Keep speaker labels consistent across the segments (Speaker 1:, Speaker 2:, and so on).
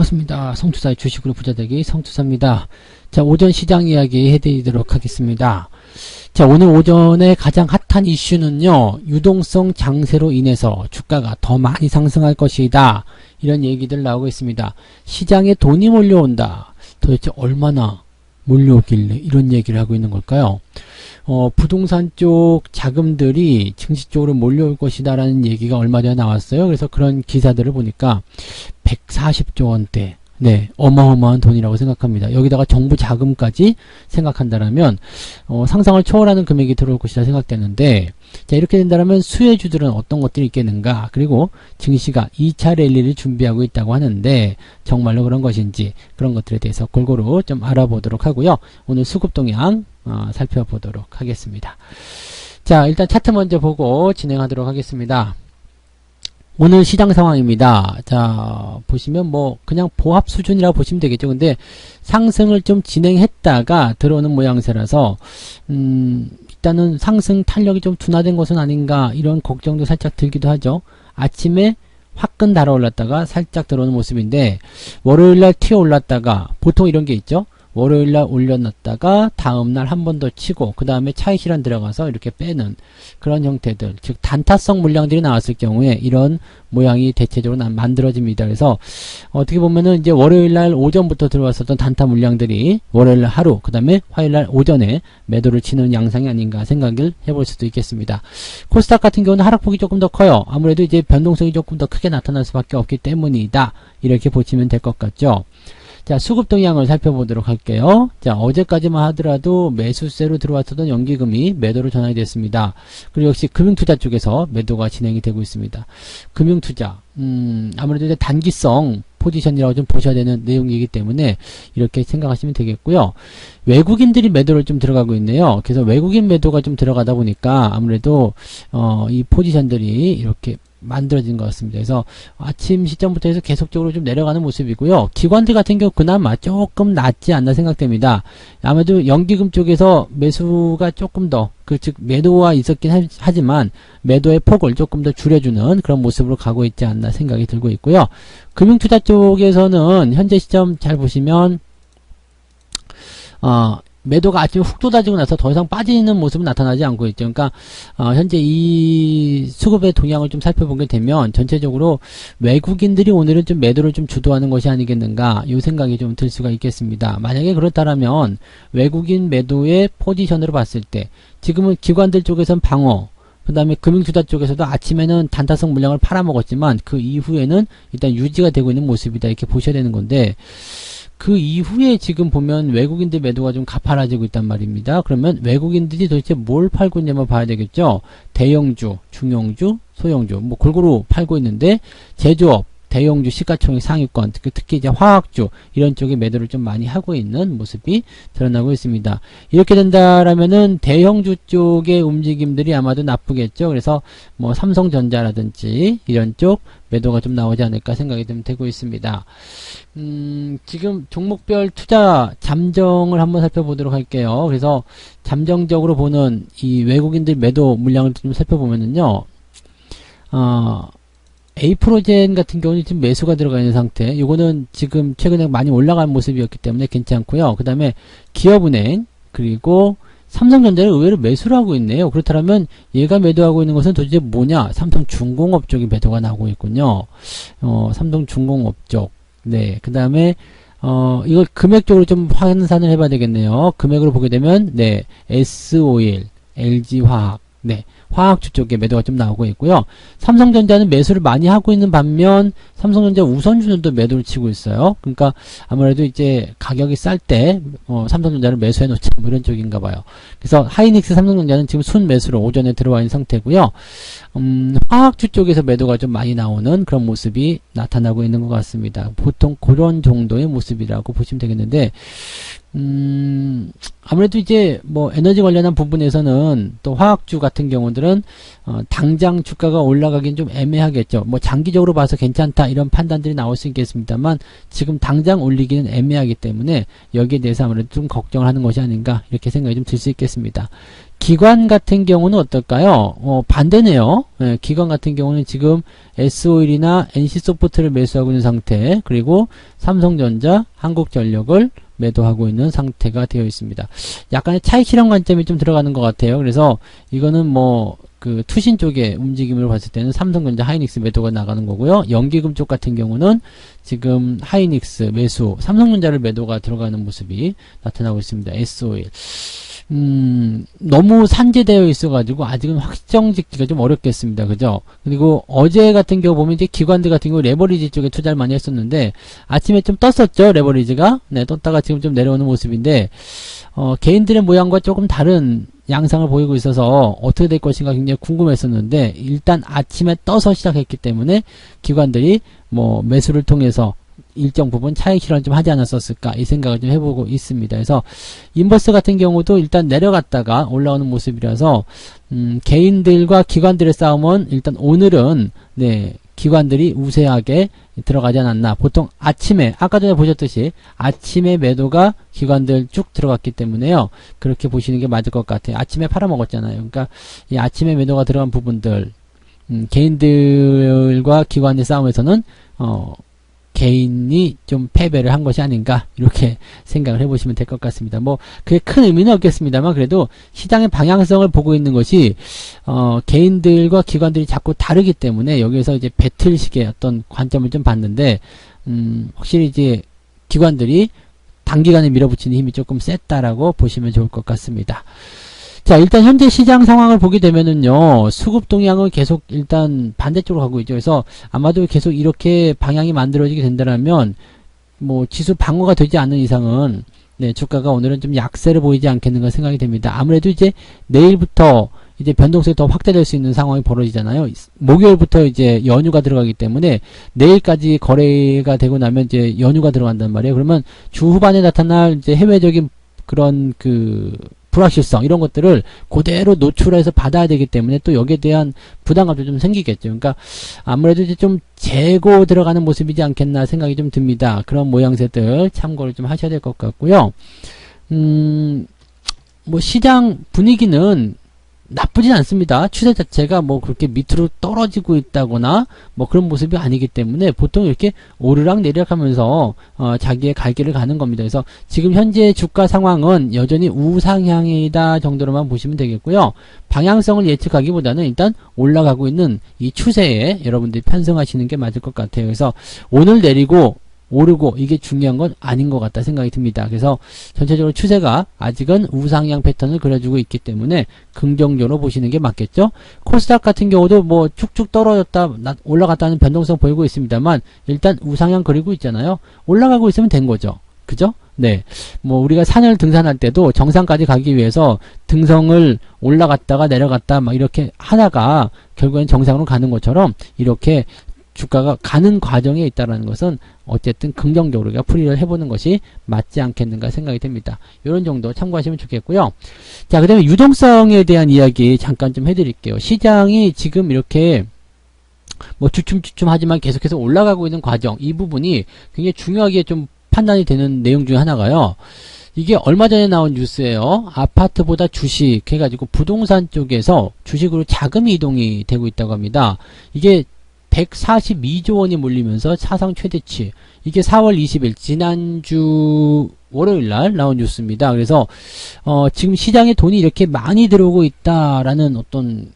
Speaker 1: 반갑습니다. 성투사의 주식으로 부자되기 성투사입니다. 자, 오전 시장 이야기 해드리도록 하겠습니다. 자, 오늘 오전에 가장 핫한 이슈는요, 유동성 장세로 인해서 주가가 더 많이 상승할 것이다. 이런 얘기들 나오고 있습니다. 시장에 돈이 몰려온다. 도대체 얼마나 몰려오길래 이런 얘기를 하고 있는 걸까요? 부동산 쪽 자금들이 증시 쪽으로 몰려올 것이다 라는 얘기가 얼마 전에 나왔어요. 그래서 그런 기사들을 보니까 140조 원대, 네, 어마어마한 돈이라고 생각합니다. 여기다가 정부 자금까지 생각한다라면 상상을 초월하는 금액이 들어올 것이다 생각되는데, 자, 이렇게 된다면 수혜주들은 어떤 것들이 있겠는가, 그리고 증시가 2차 랠리를 준비하고 있다고 하는데 정말로 그런 것인지, 그런 것들에 대해서 골고루 좀 알아보도록 하고요. 오늘 수급 동향 살펴보도록 하겠습니다. 자, 일단 차트 먼저 보고 진행하도록 하겠습니다. 오늘 시장 상황입니다. 자, 보시면 뭐 그냥 보합 수준이라고 보시면 되겠죠. 근데 상승을 좀 진행했다가 들어오는 모양새라서 일단은 상승 탄력이 좀 둔화된 것은 아닌가, 이런 걱정도 살짝 들기도 하죠. 아침에 화끈 달아올랐다가 살짝 들어오는 모습인데, 월요일날 튀어 올랐다가 보통 이런 게 있죠. 월요일날 올려놨다가 다음날 한 번 더 치고 그 다음에 차익 실현 들어가서 이렇게 빼는 그런 형태들, 즉 단타성 물량들이 나왔을 경우에 이런 모양이 대체적으로 만들어집니다. 그래서 어떻게 보면은 이제 월요일날 오전부터 들어왔었던 단타 물량들이 월요일날 하루, 그 다음에 화요일날 오전에 매도를 치는 양상이 아닌가 생각을 해볼 수도 있겠습니다. 코스닥 같은 경우는 하락폭이 조금 더 커요. 아무래도 이제 변동성이 조금 더 크게 나타날 수밖에 없기 때문이다, 이렇게 보시면 될 것 같죠. 자, 수급 동향을 살펴보도록 할게요. 자, 어제까지만 하더라도 매수세로 들어왔던 연기금이 매도로 전환이 됐습니다. 그리고 역시 금융투자 쪽에서 매도가 진행이 되고 있습니다. 금융투자, 아무래도 이제 단기성 포지션이라고 좀 보셔야 되는 내용이기 때문에 이렇게 생각하시면 되겠고요. 외국인들이 매도를 좀 들어가고 있네요. 그래서 외국인 매도가 좀 들어가다 보니까 아무래도 이 포지션들이 이렇게 만들어진 것 같습니다. 그래서 아침 시점부터 해서 계속적으로 좀 내려가는 모습이고요. 기관들 같은 경우 그나마 조금 낫지 않나 생각됩니다. 아무래도 연기금 쪽에서 매수가 조금 더, 즉 매도가 있었긴 하지만 매도의 폭을 조금 더 줄여주는 그런 모습으로 가고 있지 않나 생각이 들고 있고요. 금융투자 쪽에서는 현재 시점 잘 보시면 매도가 아침에 훅 쏟아지고 나서 더 이상 빠지는 모습은 나타나지 않고 있죠. 그러니까 현재 이 수급의 동향을 좀 살펴보게 되면 전체적으로 외국인들이 오늘은 좀 매도를 좀 주도하는 것이 아니겠는가, 이 생각이 좀 들 수가 있겠습니다. 만약에 그렇다면 외국인 매도의 포지션으로 봤을 때 지금은 기관들 쪽에선 방어, 그 다음에 금융투자 쪽에서도 아침에는 단타성 물량을 팔아먹었지만 그 이후에는 일단 유지가 되고 있는 모습이다, 이렇게 보셔야 되는 건데, 그 이후에 지금 보면 외국인들 매도가 좀 가팔라지고 있단 말입니다. 그러면 외국인들이 도대체 뭘 팔고 있냐면 봐야 되겠죠. 대형주, 중형주, 소형주 뭐 골고루 팔고 있는데, 제조업, 대형주, 시가총액 상위권, 특히 이제 화학주 이런 쪽에 매도를 좀 많이 하고 있는 모습이 드러나고 있습니다. 이렇게 된다라면은 대형주 쪽의 움직임들이 아마도 나쁘겠죠. 그래서 뭐 삼성전자라든지 이런 쪽 매도가 좀 나오지 않을까 생각이 좀 되고 있습니다. 지금 종목별 투자 잠정을 한번 살펴보도록 할게요. 그래서 잠정적으로 보는 이 외국인들 매도 물량을 좀 살펴보면은요, 에이프로젠 같은 경우는 지금 매수가 들어가 있는 상태. 이거는 지금 최근에 많이 올라간 모습이었기 때문에 괜찮고요. 그 다음에 기업은행, 그리고 삼성전자를 의외로 매수를 하고 있네요. 그렇다면 얘가 매도하고 있는 것은 도대체 뭐냐? 삼성중공업 쪽이 매도가 나오고 있군요. 삼성중공업 쪽. 네. 그 다음에 이걸 금액적으로 좀 환산을 해봐야 되겠네요. 금액으로 보게 되면, 네, S-오일, LG화학, 네, 화학주 쪽에 매도가 좀 나오고 있고요. 삼성전자는 매수를 많이 하고 있는 반면 삼성전자 우선주들도 매도를 치고 있어요. 그러니까 아무래도 이제 가격이 쌀 때 삼성전자를 매수해 놓자, 뭐 이런 쪽인가 봐요. 그래서 하이닉스 삼성전자는 지금 순 매수로 오전에 들어와 있는 상태고요. 화학주 쪽에서 매도가 좀 많이 나오는 그런 모습이 나타나고 있는 것 같습니다. 보통 그런 정도의 모습이라고 보시면 되겠는데, 아무래도 이제 뭐 에너지 관련한 부분에서는 또 화학주 같은 경우들은 당장 주가가 올라가긴 좀 애매하겠죠. 뭐 장기적으로 봐서 괜찮다 이런 판단들이 나올 수 있겠습니다만 지금 당장 올리기는 애매하기 때문에 여기에 대해서 아무래도 좀 걱정을 하는 것이 아닌가 이렇게 생각이 좀 들 수 있겠습니다. 기관 같은 경우는 어떨까요? 반대네요. 예, 기관 같은 경우는 지금 S-오일이나 NC소프트를 매수하고 있는 상태, 그리고 삼성전자, 한국전력을 매도하고 있는 상태가 되어 있습니다. 약간의 차익 실현 관점이 좀 들어가는 것 같아요. 그래서 이거는 뭐 그 투신 쪽의 움직임을 봤을 때는 삼성전자, 하이닉스 매도가 나가는 거고요. 연기금 쪽 같은 경우는 지금 하이닉스 매수, 삼성전자를 매도가 들어가는 모습이 나타나고 있습니다. S-오일. 너무 산재되어 있어가지고 아직은 확정 짓기가 좀 어렵겠습니다. 그죠? 그리고 어제 같은 경우 보면 이제 기관들 같은 경우 레버리지 쪽에 투자를 많이 했었는데 아침에 좀 떴었죠. 레버리지가. 네, 떴다가 지금 좀 내려오는 모습인데 개인들의 모양과 조금 다른 양상을 보이고 있어서 어떻게 될 것인가 굉장히 궁금했었는데 일단 아침에 떠서 시작했기 때문에 기관들이 뭐 매수를 통해서 일정 부분 차익 실현 좀 하지 않았었을까 이 생각을 좀 해보고 있습니다. 그래서 인버스 같은 경우도 일단 내려갔다가 올라오는 모습이라서 개인들과 기관들의 싸움은 일단 오늘은 네 기관들이 우세하게 들어가지 않았나. 보통 아침에 아까 전에 보셨듯이 아침에 매도가 기관들 쭉 들어갔기 때문에요. 그렇게 보시는 게 맞을 것 같아요. 아침에 팔아먹었잖아요. 그러니까 이 아침에 매도가 들어간 부분들 개인들과 기관의 싸움에서는 개인이 좀 패배를 한 것이 아닌가 이렇게 생각을 해보시면 될 것 같습니다. 뭐 그게 큰 의미는 없겠습니다만 그래도 시장의 방향성을 보고 있는 것이 개인들과 기관들이 자꾸 다르기 때문에 여기에서 이제 배틀식의 어떤 관점을 좀 봤는데 확실히 이제 기관들이 단기간에 밀어붙이는 힘이 조금 셌다라고 보시면 좋을 것 같습니다. 자, 일단 현재 시장 상황을 보게 되면은요, 수급 동향은 계속 일단 반대쪽으로 가고 있죠. 그래서 아마도 계속 이렇게 방향이 만들어지게 된다면, 뭐, 지수 방어가 되지 않는 이상은, 네, 주가가 오늘은 좀 약세를 보이지 않겠는가 생각이 됩니다. 아무래도 이제 내일부터 이제 변동성이 더 확대될 수 있는 상황이 벌어지잖아요. 목요일부터 이제 연휴가 들어가기 때문에 내일까지 거래가 되고 나면 이제 연휴가 들어간단 말이에요. 그러면 주 후반에 나타날 이제 해외적인 그런 불확실성 이런 것들을 그대로 노출해서 받아야 되기 때문에 또 여기에 대한 부담감도 좀 생기겠죠. 그러니까 아무래도 이제 좀 재고 들어가는 모습이지 않겠나 생각이 좀 듭니다. 그런 모양새들 참고를 좀 하셔야 될 것 같고요. 뭐 시장 분위기는 나쁘진 않습니다. 추세 자체가 뭐 그렇게 밑으로 떨어지고 있다거나 뭐 그런 모습이 아니기 때문에 보통 이렇게 오르락 내리락 하면서 자기의 갈 길을 가는 겁니다. 그래서 지금 현재 주가 상황은 여전히 우상향이다 정도로만 보시면 되겠고요. 방향성을 예측하기보다는 일단 올라가고 있는 이 추세에 여러분들이 편성하시는 게 맞을 것 같아요. 그래서 오늘 내리고 오르고 이게 중요한 건 아닌 것 같다 생각이 듭니다. 그래서 전체적으로 추세가 아직은 우상향 패턴을 그려주고 있기 때문에 긍정적으로 보시는 게 맞겠죠. 코스닥 같은 경우도 뭐 쭉쭉 떨어졌다 올라갔다는 변동성 보이고 있습니다만 일단 우상향 그리고 있잖아요. 올라가고 있으면 된 거죠. 그죠? 네. 뭐 우리가 산을 등산할 때도 정상까지 가기 위해서 등성을 올라갔다가 내려갔다 막 이렇게 하다가 결국엔 정상으로 가는 것처럼 이렇게 주가가 가는 과정에 있다는 것은 어쨌든 긍정적으로 우리가 풀이를 해보는 것이 맞지 않겠는가 생각이 됩니다. 이런 정도 참고하시면 좋겠고요. 자, 그 다음에 유동성에 대한 이야기 잠깐 좀 해드릴게요. 시장이 지금 이렇게 뭐 주춤주춤하지만 계속해서 올라가고 있는 과정, 이 부분이 굉장히 중요하게 좀 판단이 되는 내용 중에 하나가요. 이게 얼마 전에 나온 뉴스예요. 아파트보다 주식 해가지고 부동산 쪽에서 주식으로 자금 이동이 되고 있다고 합니다. 이게 142조 원이 몰리면서 사상 최대치. 이게 4월 20일 지난주 월요일날 나온 뉴스입니다. 그래서 지금 시장에 돈이 이렇게 많이 들어오고 있다라는 어떤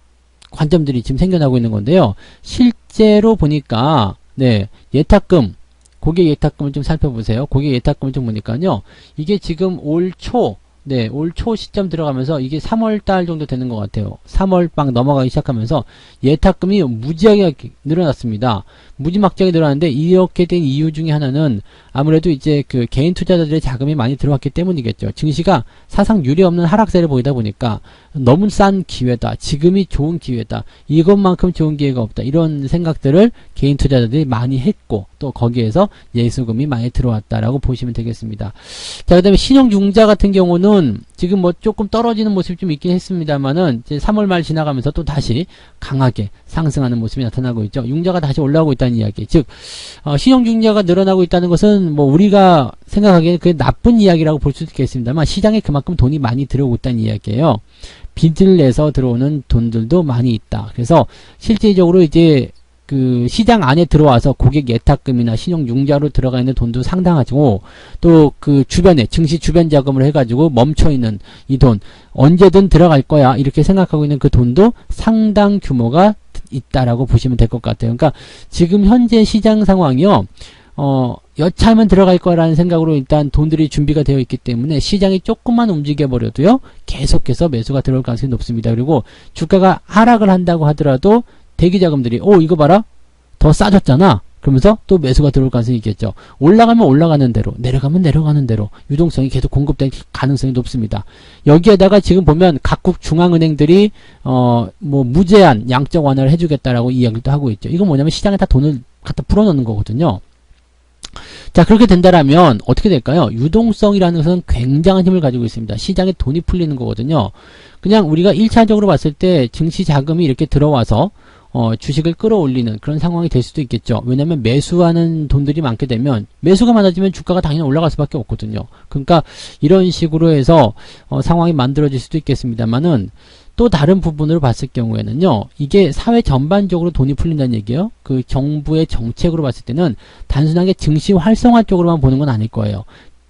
Speaker 1: 관점들이 지금 생겨나고 있는 건데요. 실제로 보니까 네 예탁금 고객 예탁금을 좀 살펴보세요. 고객 예탁금을 좀 보니까요. 이게 지금 올 초 시점 들어가면서 이게 3월달 정도 되는 것 같아요. 3월 막 넘어가기 시작하면서 예탁금이 무지하게 늘어났습니다. 무지막지하게 늘어났는데 이렇게 된 이유 중에 하나는 아무래도 이제 그 개인 투자자들의 자금이 많이 들어왔기 때문이겠죠. 증시가 사상 유례 없는 하락세를 보이다 보니까 너무 싼 기회다. 지금이 좋은 기회다. 이것만큼 좋은 기회가 없다. 이런 생각들을 개인 투자자들이 많이 했고 또 거기에서 예수금이 많이 들어왔다라고 보시면 되겠습니다. 자, 그다음에 신용융자 같은 경우는 지금 뭐 조금 떨어지는 모습이 좀 있긴 했습니다만은 이제 3월 말 지나가면서 또 다시 강하게 상승하는 모습이 나타나고 있죠. 융자가 다시 올라오고 있다는 이야기. 즉 신용융자가 늘어나고 있다는 것은 뭐 우리가 생각하기에는 그게 나쁜 이야기라고 볼 수도 있겠습니다만 시장에 그만큼 돈이 많이 들어오고 있다는 이야기예요. 빚을 내서 들어오는 돈들도 많이 있다. 그래서 실질적으로 이제 그 시장 안에 들어와서 고객 예탁금이나 신용융자로 들어가 있는 돈도 상당하고 또 그 주변에 증시 주변 자금을 해가지고 멈춰있는 이 돈 언제든 들어갈 거야 이렇게 생각하고 있는 그 돈도 상당 규모가 있다라고 보시면 될 것 같아요. 그러니까 지금 현재 시장 상황이요. 여차하면 들어갈 거라는 생각으로 일단 돈들이 준비가 되어 있기 때문에 시장이 조금만 움직여 버려도요 계속해서 매수가 들어올 가능성이 높습니다. 그리고 주가가 하락을 한다고 하더라도 대기자금들이 이거 봐라 더 싸졌잖아 그러면서 또 매수가 들어올 가능성이 있겠죠. 올라가면 올라가는 대로 내려가면 내려가는 대로 유동성이 계속 공급될 가능성이 높습니다. 여기에다가 지금 보면 각국 중앙은행들이 뭐 무제한 양적 완화를 해주겠다라고 이야기도 하고 있죠. 이건 뭐냐면 시장에 다 돈을 갖다 풀어놓는 거거든요. 자, 그렇게 된다라면 어떻게 될까요? 유동성이라는 것은 굉장한 힘을 가지고 있습니다. 시장에 돈이 풀리는 거거든요. 그냥 우리가 1차적으로 봤을 때 증시 자금이 이렇게 들어와서 주식을 끌어올리는 그런 상황이 될 수도 있겠죠. 왜냐하면 매수하는 돈들이 많게 되면 매수가 많아지면 주가가 당연히 올라갈 수밖에 없거든요. 그러니까 이런 식으로 해서 상황이 만들어질 수도 있겠습니다만은 또 다른 부분으로 봤을 경우에는요. 이게 사회 전반적으로 돈이 풀린다는 얘기예요. 그 정부의 정책으로 봤을 때는 단순하게 증시 활성화 쪽으로만 보는 건 아닐 거예요.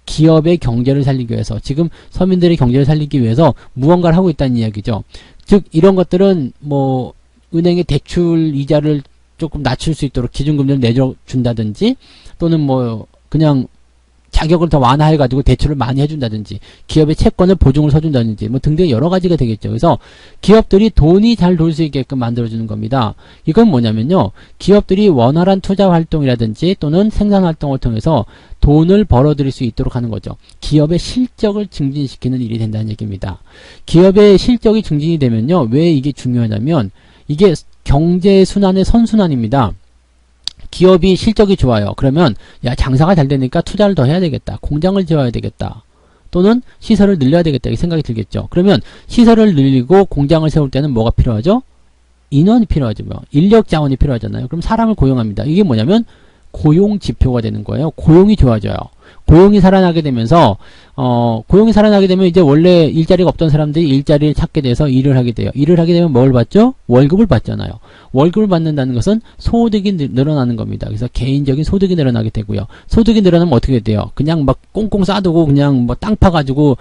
Speaker 1: 기업의 경제를 살리기 위해서 지금 서민들의 경제를 살리기 위해서 무언가를 하고 있다는 이야기죠. 즉 이런 것들은 뭐 은행의 대출 이자를 조금 낮출 수 있도록 기준금리를 내준다든지 또는 뭐 그냥 자격을 더 완화해가지고 대출을 많이 해준다든지 기업의 채권을 보증을 서준다든지 뭐 등등 여러 가지가 되겠죠. 그래서 기업들이 돈이 잘 돌 수 있게끔 만들어주는 겁니다. 이건 뭐냐면요. 기업들이 원활한 투자 활동이라든지 또는 생산 활동을 통해서 돈을 벌어들일 수 있도록 하는 거죠. 기업의 실적을 증진시키는 일이 된다는 얘기입니다. 기업의 실적이 증진이 되면요. 왜 이게 중요하냐면 이게 경제 순환의 선순환입니다. 기업이 실적이 좋아요. 그러면 야 장사가 잘 되니까 투자를 더 해야 되겠다. 공장을 지어야 되겠다. 또는 시설을 늘려야 되겠다. 이 생각이 들겠죠. 그러면 시설을 늘리고 공장을 세울 때는 뭐가 필요하죠? 인원이 필요하죠. 인력 자원이 필요하잖아요. 그럼 사람을 고용합니다. 이게 뭐냐면 고용 지표가 되는 거예요. 고용이 좋아져요. 고용이 살아나게 되면서 고용이 살아나게 되면 이제 원래 일자리가 없던 사람들이 일자리를 찾게 돼서 일을 하게 돼요. 일을 하게 되면 뭘 받죠? 월급을 받잖아요. 월급을 받는다는 것은 소득이 늘어나는 겁니다. 그래서 개인적인 소득이 늘어나게 되고요. 소득이 늘어나면 어떻게 돼요? 그냥 막 꽁꽁 싸두고 그냥 뭐 땅 파가지고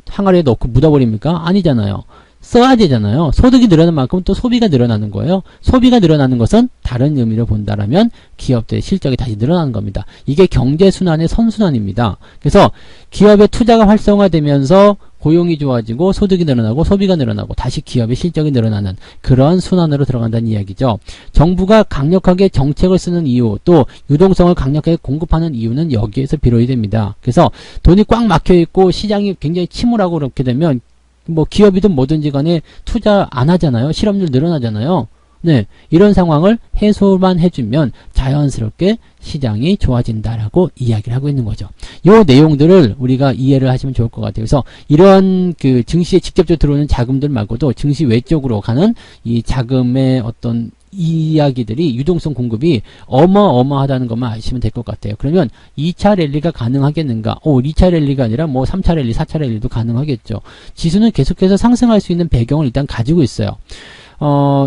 Speaker 1: 항아리에 넣고 묻어버립니까? 아니잖아요. 써야 되잖아요. 소득이 늘어나는 만큼 또 소비가 늘어나는 거예요. 소비가 늘어나는 것은 다른 의미로 본다라면 기업들의 실적이 다시 늘어나는 겁니다. 이게 경제순환의 선순환입니다. 그래서 기업의 투자가 활성화되면서 고용이 좋아지고 소득이 늘어나고 소비가 늘어나고 다시 기업의 실적이 늘어나는 그런 순환으로 들어간다는 이야기죠. 정부가 강력하게 정책을 쓰는 이유 또 유동성을 강력하게 공급하는 이유는 여기에서 비롯이 됩니다. 그래서 돈이 꽉 막혀있고 시장이 굉장히 침울하고 그렇게 되면 뭐 기업이든 뭐든지 간에 투자 안 하잖아요. 실업률 늘어나잖아요. 네, 이런 상황을 해소만 해주면 자연스럽게 시장이 좋아진다라고 이야기를 하고 있는 거죠. 이 내용들을 우리가 이해를 하시면 좋을 것 같아요. 그래서 이런 그 증시에 직접적으로 들어오는 자금들 말고도 증시 외쪽으로 가는 이 자금의 어떤 이야기들이 유동성 공급이 어마어마하다는 것만 아시면 될 것 같아요. 그러면 2차 랠리가 가능하겠는가? 2차 랠리가 아니라 뭐 3차 랠리, 4차 랠리도 가능하겠죠. 지수는 계속해서 상승할 수 있는 배경을 일단 가지고 있어요.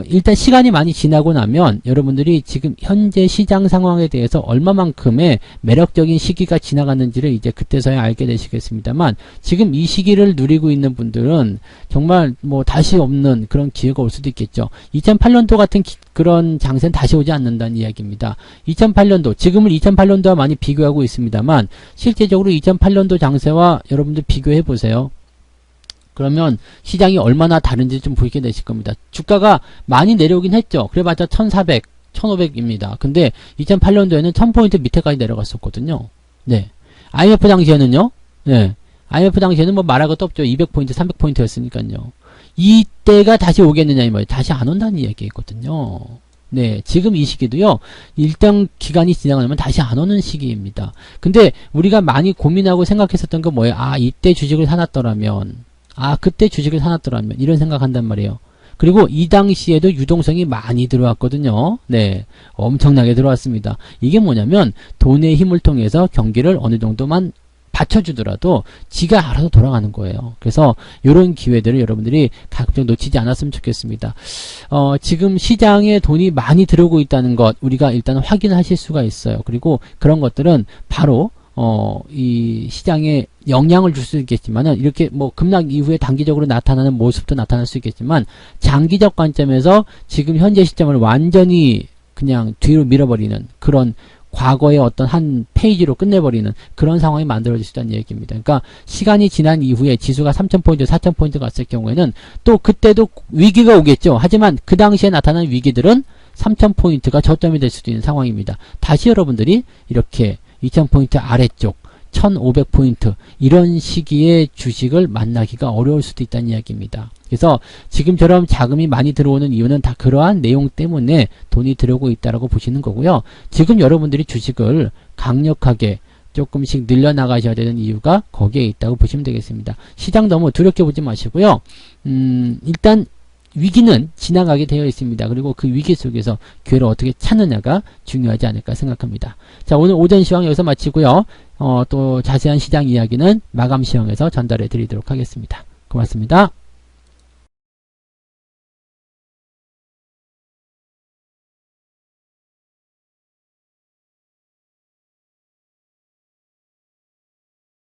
Speaker 1: 일단 시간이 많이 지나고 나면 여러분들이 지금 현재 시장 상황에 대해서 얼마만큼의 매력적인 시기가 지나갔는지를 이제 그때서야 알게 되시겠습니다만 지금 이 시기를 누리고 있는 분들은 정말 뭐 다시 없는 그런 기회가 올 수도 있겠죠. 2008년도 같은 그런 장세는 다시 오지 않는다는 이야기입니다. 2008년도, 지금은 2008년도와 많이 비교하고 있습니다만 실제적으로 2008년도 장세와 여러분들 비교해 보세요. 그러면 시장이 얼마나 다른지 좀 보이게 되실 겁니다. 주가가 많이 내려오긴 했죠. 그래봤자 1400, 1500입니다. 근데 2008년도에는 1000포인트 밑에까지 내려갔었거든요. 네. IMF 당시에는요. 네. IMF 당시에는 뭐 말할 것도 없죠. 200포인트, 300포인트였으니까요. 이때가 다시 오겠느냐 이 말이에요. 다시 안 온다는 이야기거든요. 네, 지금 이 시기도요, 일정 기간이 지나고 나면 다시 안 오는 시기입니다. 근데 우리가 많이 고민하고 생각했었던 건 뭐예요? 아, 이때 주식을 사놨더라면, 아, 그때 주식을 사놨더라면, 이런 생각한단 말이에요. 그리고 이 당시에도 유동성이 많이 들어왔거든요. 네, 엄청나게 들어왔습니다. 이게 뭐냐면, 돈의 힘을 통해서 경기를 어느 정도만 받쳐주더라도 지가 알아서 돌아가는 거예요. 그래서 이런 기회들을 여러분들이 가급적 놓치지 않았으면 좋겠습니다. 지금 시장에 돈이 많이 들어오고 있다는 것 우리가 일단 확인하실 수가 있어요. 그리고 그런 것들은 바로 이 시장에 영향을 줄 수 있겠지만은 이렇게 뭐 급락 이후에 단기적으로 나타나는 모습도 나타날 수 있겠지만 장기적 관점에서 지금 현재 시점을 완전히 그냥 뒤로 밀어버리는 그런 과거의 어떤 한 페이지로 끝내버리는 그런 상황이 만들어질 수 있다는 얘기입니다. 그러니까 시간이 지난 이후에 지수가 3000포인트, 4000포인트 갔을 경우에는 또 그때도 위기가 오겠죠. 하지만 그 당시에 나타난 위기들은 3000포인트가 저점이 될 수도 있는 상황입니다. 다시 여러분들이 이렇게 2000포인트 아래쪽 1500포인트 이런 시기에 주식을 만나기가 어려울 수도 있다는 이야기입니다. 그래서 지금처럼 자금이 많이 들어오는 이유는 다 그러한 내용 때문에 돈이 들어오고 있다라고 보시는 거고요. 지금 여러분들이 주식을 강력하게 조금씩 늘려나가셔야 되는 이유가 거기에 있다고 보시면 되겠습니다. 시장 너무 두렵게 보지 마시고요. 일단 위기는 지나가게 되어 있습니다. 그리고 그 위기 속에서 기회를 어떻게 찾느냐가 중요하지 않을까 생각합니다. 자, 오늘 오전 시황 여기서 마치고요. 또 자세한 시장 이야기는 마감 시황에서 전달해 드리도록 하겠습니다. 고맙습니다.